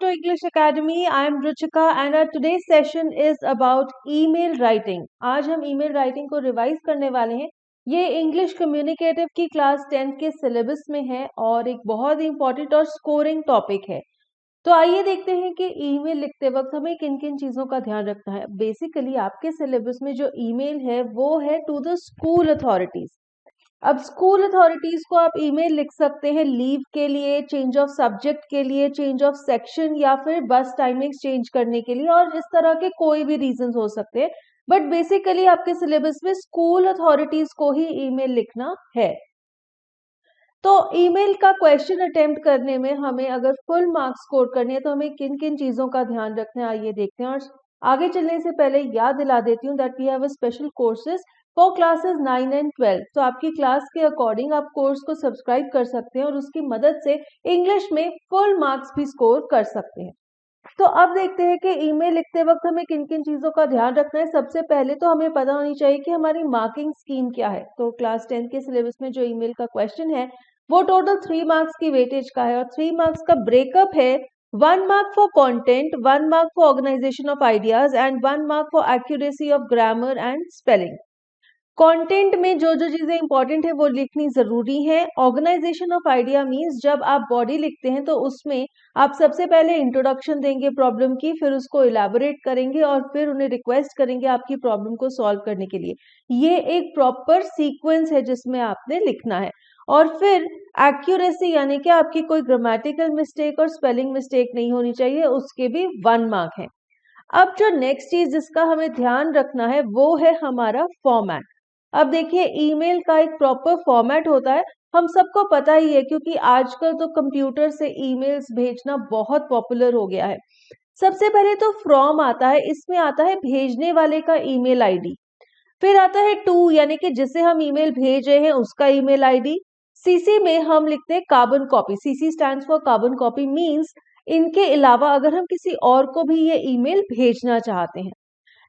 to English Academy. I am Ruchika and our today's session is about email writing. आज हम email writing को revise करने वाले हैं. ये इंग्लिश कम्युनिकेटिव की क्लास 10th के सिलेबस में है और एक बहुत ही इंपॉर्टेंट और स्कोरिंग टॉपिक है. तो आइए देखते हैं कि ईमेल लिखते वक्त हमें किन किन चीज़ों का ध्यान रखना है. बेसिकली आपके सिलेबस में जो ईमेल है वो है टू द स्कूल अथॉरिटीज़. अब स्कूल अथॉरिटीज को आप ईमेल लिख सकते हैं लीव के लिए, चेंज ऑफ सब्जेक्ट के लिए, चेंज ऑफ सेक्शन या फिर बस टाइमिंग्स चेंज करने के लिए और इस तरह के कोई भी रीजंस हो सकते हैं. बट बेसिकली आपके सिलेबस में स्कूल अथॉरिटीज को ही ईमेल लिखना है. तो ईमेल का क्वेश्चन अटेम्प्ट करने में हमें अगर फुल मार्क्स स्कोर करने हैं तो हमें किन किन चीज़ों का ध्यान रखना है आइए देखते हैं. और आगे चलने से पहले याद दिला देती हूँ that we have a special courses for classes 9 and 12. तो आपकी क्लास के अकॉर्डिंग आप कोर्स को सब्सक्राइब कर सकते हैं और उसकी मदद से इंग्लिश में फुल मार्क्स भी स्कोर कर सकते हैं. तो अब देखते हैं कि ईमेल लिखते वक्त हमें किन किन चीज़ों का ध्यान रखना है. सबसे पहले तो हमें पता होनी चाहिए कि हमारी मार्किंग स्कीम क्या है. तो क्लास 10 के सिलेबस में जो ईमेल का क्वेश्चन है वो टोटल 3 मार्क्स की वेटेज का है और 3 मार्क्स का ब्रेकअप है 1 mark for content, 1 mark for organization of ideas and 1 mark for accuracy of grammar and spelling. Content में जो जो चीजें इंपॉर्टेंट है वो लिखनी जरूरी है. ऑर्गेनाइजेशन ऑफ आइडिया मीन्स जब आप बॉडी लिखते हैं तो उसमें आप सबसे पहले इंट्रोडक्शन देंगे प्रॉब्लम की, फिर उसको इलैबोरेट करेंगे और फिर उन्हें रिक्वेस्ट करेंगे आपकी प्रॉब्लम को सॉल्व करने के लिए. ये एक प्रॉपर सीक्वेंस है जिसमें आपने लिखना है. और फिर एक्यूरेसी यानी कि आपकी कोई ग्रामेटिकल मिस्टेक और स्पेलिंग मिस्टेक नहीं होनी चाहिए, उसके भी 1 मार्क है. अब जो नेक्स्ट चीज जिसका हमें ध्यान रखना है वो है हमारा फॉर्मेट. अब देखिए ईमेल का एक प्रॉपर फॉर्मेट होता है, हम सबको पता ही है क्योंकि आजकल तो कंप्यूटर से ईमेल्स भेजना बहुत पॉपुलर हो गया है. सबसे पहले तो फ्रॉम आता है, इसमें आता है भेजने वाले का ईमेल आईडी. फिर आता है टू यानी कि जिसे हम ईमेल भेज रहे हैं उसका ईमेल आईडी. सीसी में हम लिखते हैं carbon copy. CC stands for carbon copy means इनके अलावा अगर हम किसी और को भी ये ईमेल भेजना चाहते हैं.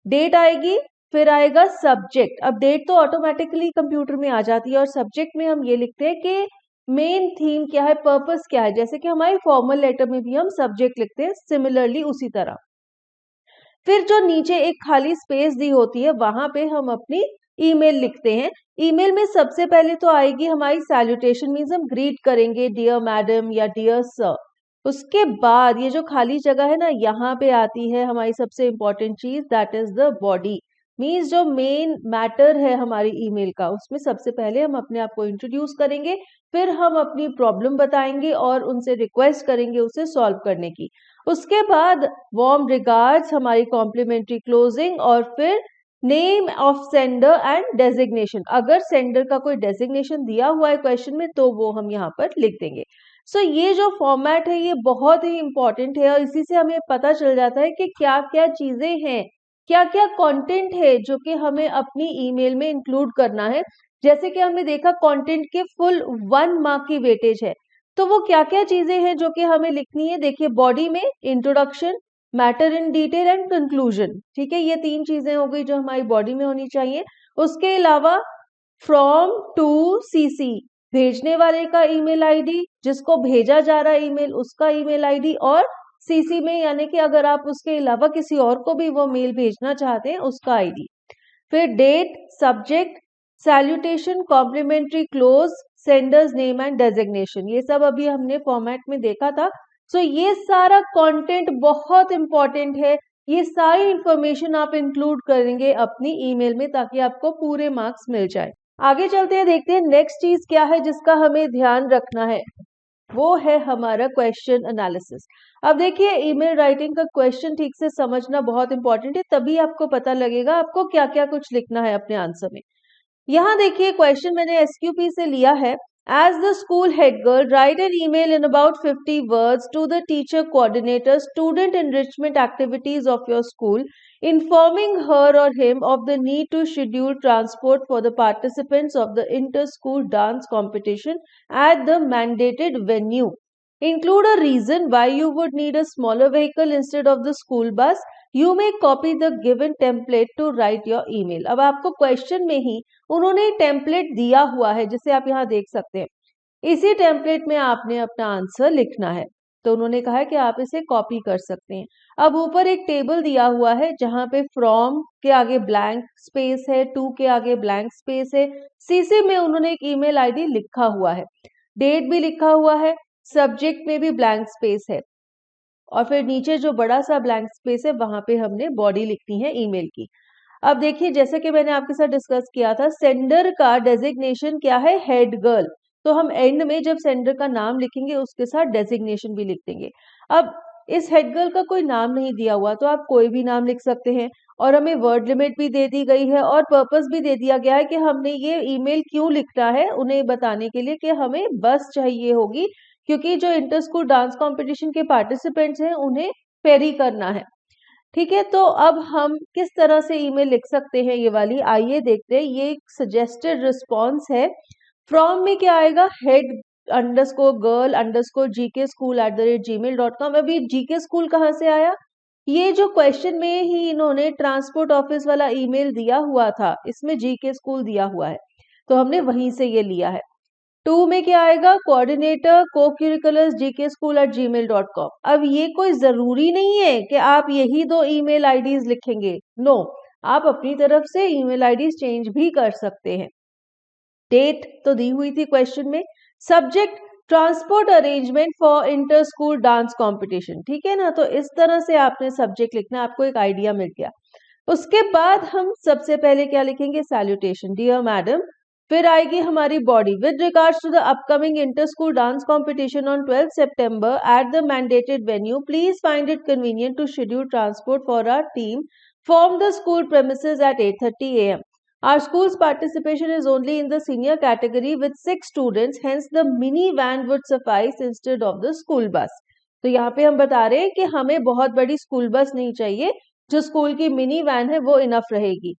डेट आएगी, फिर आएगा सब्जेक्ट. अब डेट तो ऑटोमेटिकली कंप्यूटर में आ जाती है और सब्जेक्ट में हम ये लिखते हैं कि मेन थीम क्या है, पर्पस क्या है, जैसे कि हमारे फॉर्मल लेटर में भी हम सब्जेक्ट लिखते हैं सिमिलरली उसी तरह. फिर जो नीचे एक खाली स्पेस दी होती है वहां पे हम अपनी ईमेल लिखते हैं. ईमेल में सबसे पहले तो आएगी हमारी सैल्यूटेशन मींस हम ग्रीट करेंगे डियर मैडम या डियर सर. उसके बाद ये जो खाली जगह है ना यहाँ पे आती है हमारी सबसे इंपॉर्टेंट चीज that is the body. Means जो मेन मैटर है हमारी ईमेल का उसमें सबसे पहले हम अपने आप को इंट्रोड्यूस करेंगे, फिर हम अपनी प्रॉब्लम बताएंगे और उनसे रिक्वेस्ट करेंगे उसे सॉल्व करने की. उसके बाद वार्म रिगार्ड्स, हमारी कॉम्प्लीमेंट्री क्लोजिंग और फिर name of sender and designation. अगर सेंडर का कोई डेजिग्नेशन दिया हुआ है क्वेश्चन में तो वो हम यहाँ पर लिख देंगे. सो ये जो फॉर्मेट है ये बहुत ही इंपॉर्टेंट है और इसी से हमें पता चल जाता है कि क्या क्या चीजें हैं, क्या क्या कंटेंट है जो कि हमें अपनी ईमेल में इंक्लूड करना है. जैसे कि हमने देखा कंटेंट के फुल 1 मार्क की वेटेज है, तो वो क्या क्या चीजें हैं जो कि हमें लिखनी है. देखिए बॉडी में introduction, matter in detail and conclusion. ठीक है, ये 3 चीजें हो गई जो हमारी बॉडी में होनी चाहिए. उसके अलावा फ्रॉम टू सीसी, भेजने वाले का ईमेल आईडी, जिसको भेजा जा रहा है ईमेल उसका ईमेल आईडी और सीसी में यानी कि अगर आप उसके अलावा किसी और को भी वो मेल भेजना चाहते हैं उसका आईडी. फिर date, subject, salutation, complimentary close, sender's name and designation. ये सब अभी हमने फॉर्मेट में देखा था. सो ये सारा कंटेंट बहुत इंपॉर्टेंट है. ये सारी इंफॉर्मेशन आप इंक्लूड करेंगे अपनी ईमेल में ताकि आपको पूरे मार्क्स मिल जाए. आगे चलते हैं, देखते हैं नेक्स्ट चीज क्या है जिसका हमें ध्यान रखना है. वो है हमारा क्वेश्चन एनालिसिस. अब देखिए ईमेल राइटिंग का क्वेश्चन ठीक से समझना बहुत इंपॉर्टेंट है, तभी आपको पता लगेगा आपको क्या क्या कुछ लिखना है अपने आंसर में. यहाँ देखिए क्वेश्चन मैंने एसक्यूपी से लिया है. As the school head girl write an email in about 50 words to the teacher coordinator student enrichment activities of your school, informing her or him of the need to schedule transport for the participants of the inter-school dance competition at the mandated venue. Include a reason why you would need a smaller vehicle instead of the school bus. You may copy the given template to write your email. अब आपको question में ही उन्होंने template दिया हुआ है जिसे आप यहाँ देख सकते हैं. इसी टेम्पलेट में आपने अपना आंसर लिखना है. तो उन्होंने कहा है कि आप इसे कॉपी कर सकते हैं। अब ऊपर एक टेबल दिया हुआ है जहां पे फ्रॉम के आगे ब्लैंक स्पेस है, टू के आगे ब्लैंक स्पेस है, सीसी में उन्होंने एक ईमेल आईडी लिखा हुआ है, डेट भी लिखा हुआ है, सब्जेक्ट में भी ब्लैंक स्पेस है, और फिर नीचे जो बड़ा सा ब्लैंक स्पेस है वहां पे हमने बॉडी लिखनी है ईमेल की। अब देखिए, जैसे कि मैंने आपके साथ डिस्कस किया था, सेंडर का डेजिग्नेशन क्या है, हेड गर्ल। तो हम एंड में जब सेंडर का नाम लिखेंगे उसके साथ डेजिग्नेशन भी लिख देंगे। अब इस हेड गर्ल का कोई नाम नहीं दिया हुआ, तो आप कोई भी नाम लिख सकते हैं, और हमें वर्ड लिमिट भी दे दी गई है और पर्पस भी दे दिया गया है कि हमने ये ईमेल क्यों लिखना है, उन्हें बताने के लिए कि हमें बस चाहिए होगी, क्योंकि जो इंटर स्कूल डांस कंपटीशन के पार्टिसिपेंट्स हैं उन्हें फेरी करना है। ठीक है, तो अब हम किस तरह से ईमेल लिख सकते हैं ये वाली, आइए देखते हैं। ये एक सजेस्टेड रिस्पॉन्स है। फ्रॉम में क्या आएगा, head underscore girl underscore GK school @gmail.com। अभी जीके स्कूल कहाँ से आया, ये जो क्वेश्चन में ही इन्होंने ट्रांसपोर्ट ऑफिस वाला ईमेल दिया हुआ था, इसमें जीके स्कूल दिया हुआ है, तो हमने वहीं से ये लिया है। 2 में क्या आएगा, कोऑर्डिनेटर को करिकुलर्स gkschool@gmail.com। अब ये कोई जरूरी नहीं है कि आप यही दो ईमेल आईडीज लिखेंगे, नो, आप अपनी तरफ से ईमेल आईडीज चेंज भी कर सकते हैं। डेट तो दी हुई थी क्वेश्चन में, subject transport arrangement for inter school dance competition, ठीक है ना, तो इस तरह से आपने सब्जेक्ट लिखना, आपको एक आइडिया मिल गया। उसके बाद हम सबसे पहले क्या लिखेंगे, सैल्यूटेशन, डियर मैडम। फिर आएगी हमारी body, with regards to the upcoming inter school dance competition on 12 September at the mandated venue, please find it convenient to schedule transport for our team from the school premises at 8:30 AM. Our school's participation is only in the senior category with 6 students, hence the mini van would suffice instead of the school bus. तो यहाँ पे हम बता रहे हैं कि हमें बहुत बड़ी स्कूल बस नहीं चाहिए, जो स्कूल की मिनी वैन है वो इनफ रहेगी।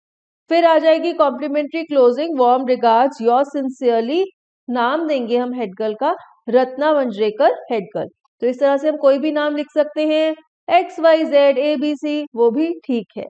फिर आ जाएगी complimentary closing, warm regards your sincerely, नाम देंगे हम हेड गर्ल का, रत्ना मंजरेकर हेड गर्ल। तो इस तरह से हम कोई भी नाम लिख सकते हैं, XYZ ABC, वो भी ठीक है।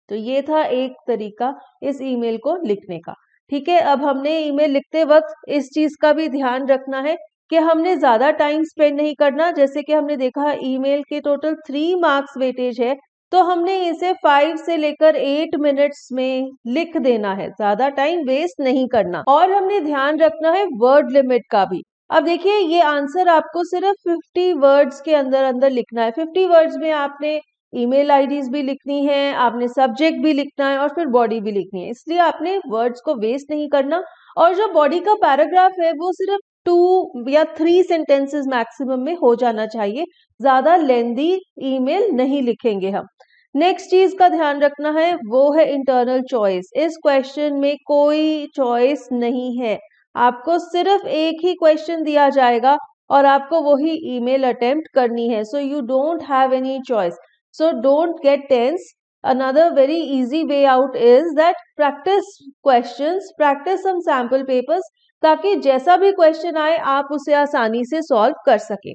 तो ये था एक तरीका इस ईमेल को लिखने का। ठीक है, अब हमने ईमेल लिखते वक्त इस चीज का भी ध्यान रखना है कि हमने ज्यादा टाइम स्पेंड नहीं करना। जैसे कि हमने देखा ईमेल के टोटल 3 मार्क्स वेटेज है, तो हमने इसे 5 से लेकर 8 मिनट्स में लिख देना है, ज्यादा टाइम वेस्ट नहीं करना। और हमने ध्यान रखना है वर्ड लिमिट का भी। अब देखिए, ये आंसर आपको सिर्फ 50 वर्ड्स के अंदर अंदर लिखना है। 50 वर्ड्स में आपने ईमेल आईडीज भी लिखनी है, आपने सब्जेक्ट भी लिखना है और फिर बॉडी भी लिखनी है, इसलिए आपने वर्ड्स को वेस्ट नहीं करना। और जो बॉडी का पैराग्राफ है वो सिर्फ 2 या 3 सेंटेंसेस मैक्सिमम में हो जाना चाहिए, ज्यादा लेंदी ईमेल नहीं लिखेंगे हम। नेक्स्ट चीज का ध्यान रखना है वो है इंटरनल चॉइस। इस क्वेश्चन में कोई चॉइस नहीं है, आपको सिर्फ एक ही क्वेश्चन दिया जाएगा और आपको वही ईमेल अटेम्प्ट करनी है, so you don't have any choice, so don't get tense. Another very easy way out is that practice questions, practice some sample papers, ताकि जैसा भी क्वेश्चन आए आप उसे आसानी से सॉल्व कर सकें।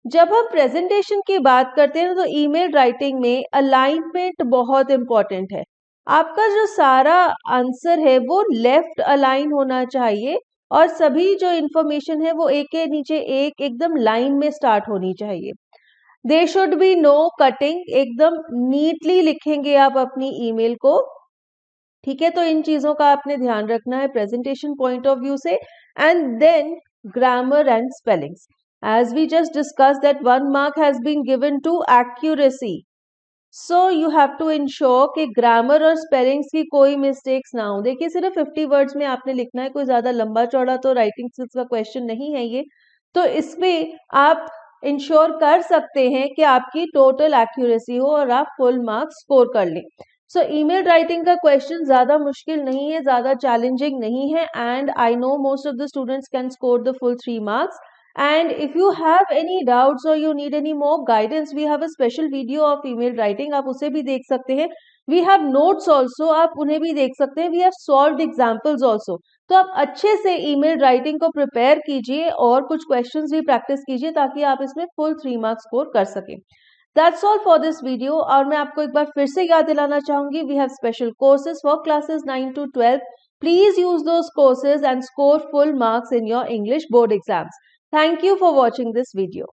जब हम प्रेजेंटेशन की बात करते हैं तो ईमेल राइटिंग में अलाइनमेंट बहुत इंपॉर्टेंट है। आपका जो सारा आंसर है वो लेफ्ट अलाइन होना चाहिए और सभी जो इंफॉर्मेशन है वो एक के नीचे एक एकदम लाइन में स्टार्ट होनी चाहिए। There should be no cutting, एकदम नीटली लिखेंगे आप अपनी ईमेल को। ठीक है, तो इन चीजों का आपने ध्यान रखना है प्रेजेंटेशन पॉइंट ऑफ व्यू से। And then grammar and spellings, as we just discuss that 1 mark has been given to accuracy, so you have to ensure कि ग्रामर और स्पेलिंग्स की कोई मिस्टेक्स ना हो। देखिए, सिर्फ 50 वर्ड्स में आपने लिखना है, कोई ज्यादा लंबा चौड़ा तो राइटिंग स्किल्स का क्वेश्चन नहीं है ये, तो इसमें आप इंश्योर कर सकते हैं कि आपकी टोटल एक्यूरेसी हो और आप फुल मार्क्स स्कोर कर लें। सो ईमेल राइटिंग का क्वेश्चन ज्यादा मुश्किल नहीं है, ज्यादा चैलेंजिंग नहीं है, and I know most of the students can score the full 3 marks. And if you have any doubts or you need any more guidance, we have a special video of email writing, आप उसे भी देख सकते हैं। We have notes also, आप उन्हें भी देख सकते हैं। We have solved examples also. तो आप अच्छे से ईमेल राइटिंग को प्रिपेयर कीजिए और कुछ क्वेश्चंस भी प्रैक्टिस कीजिए ताकि आप इसमें फुल 3 marks स्कोर कर सकें। That's all for this video। और मैं आपको एक बार फिर से याद दिलाना चाहूंगी, we have special courses for classes 9 to 12. Please use those courses and score full marks in your English board exams. Thank you for watching this video.